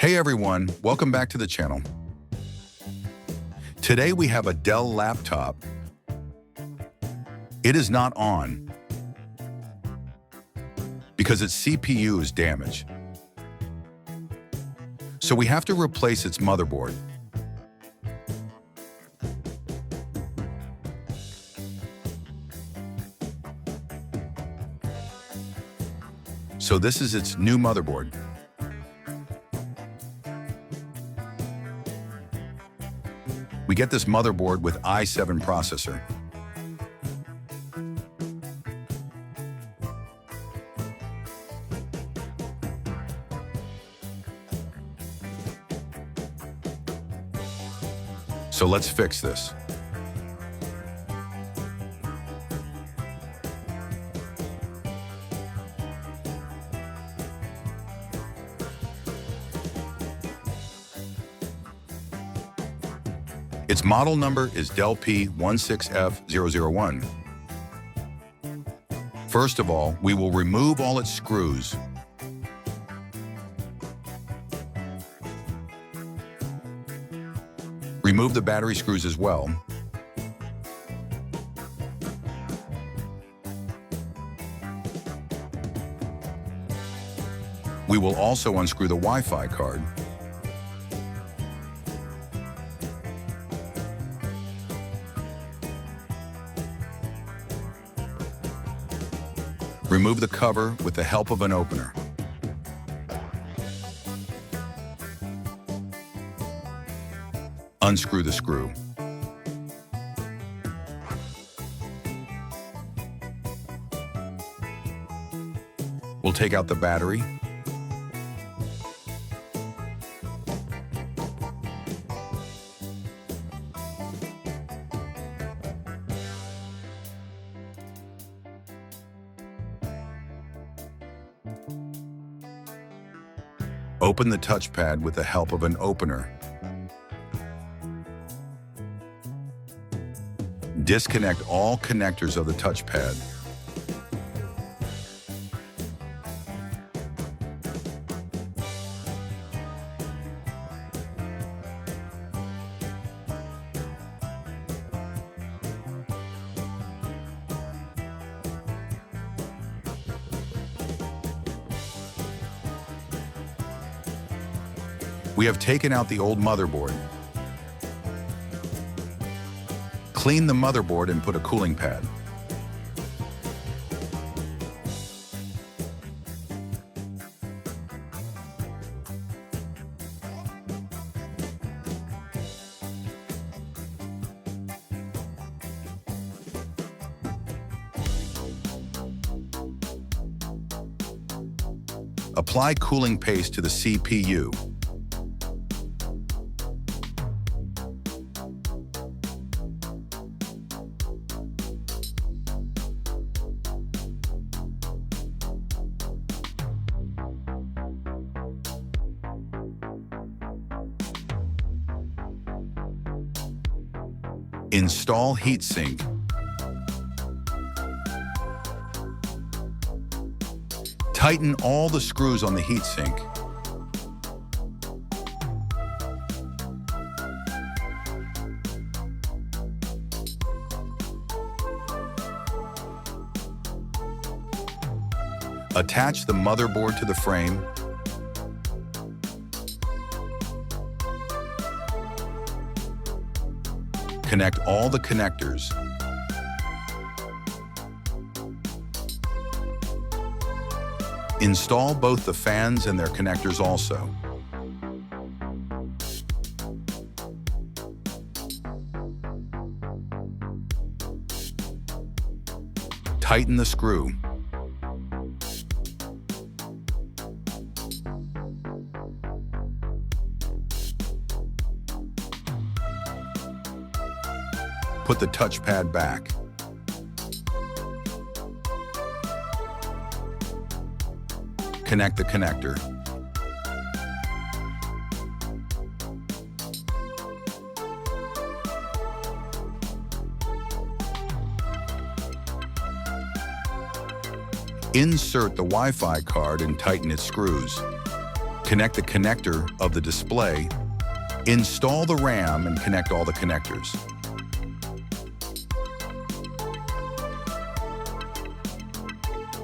Hey everyone, welcome back to the channel. Today we have a Dell laptop. It is not on because its CPU is damaged. So we have to replace its motherboard. So this is its new motherboard. We get this motherboard with i7 processor. So let's fix this. Its model number is Dell P16F001. First of all, we will remove all its screws. Remove the battery screws as well. We will also unscrew the Wi-Fi card. Remove the cover with the help of an opener. Unscrew the screw. We'll take out the battery. Open the touchpad with the help of an opener. Disconnect all connectors of the touchpad. We have taken out the old motherboard. Clean the motherboard and put a cooling pad. Apply cooling paste to the CPU. Install heatsink. Tighten all the screws on the heatsink. Attach the motherboard to the frame. Connect all the connectors. Install both the fans and their connectors also. Tighten the screw. Put the touchpad back. Connect the connector. Insert the Wi-Fi card and tighten its screws. Connect the connector of the display. Install the RAM and connect all the connectors.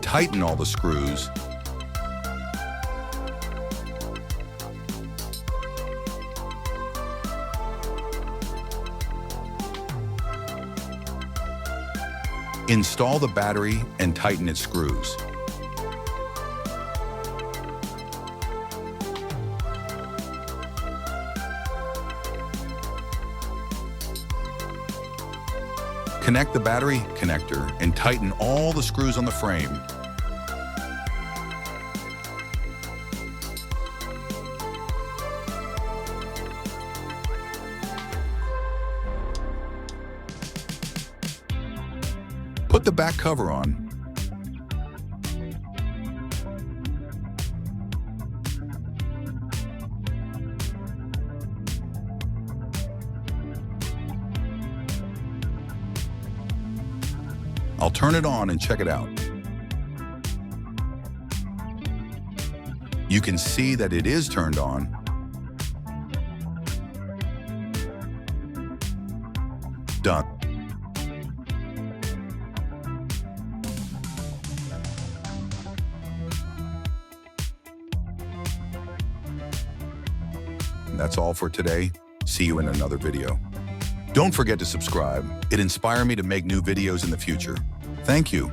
Tighten all the screws. Install the battery and tighten its screws. Connect the battery connector and tighten all the screws on the frame. Put the back cover on. I'll turn it on and check it out. You can see that it is turned on. Done. That's all for today. See you in another video. Don't forget to subscribe. It inspires me to make new videos in the future. Thank you.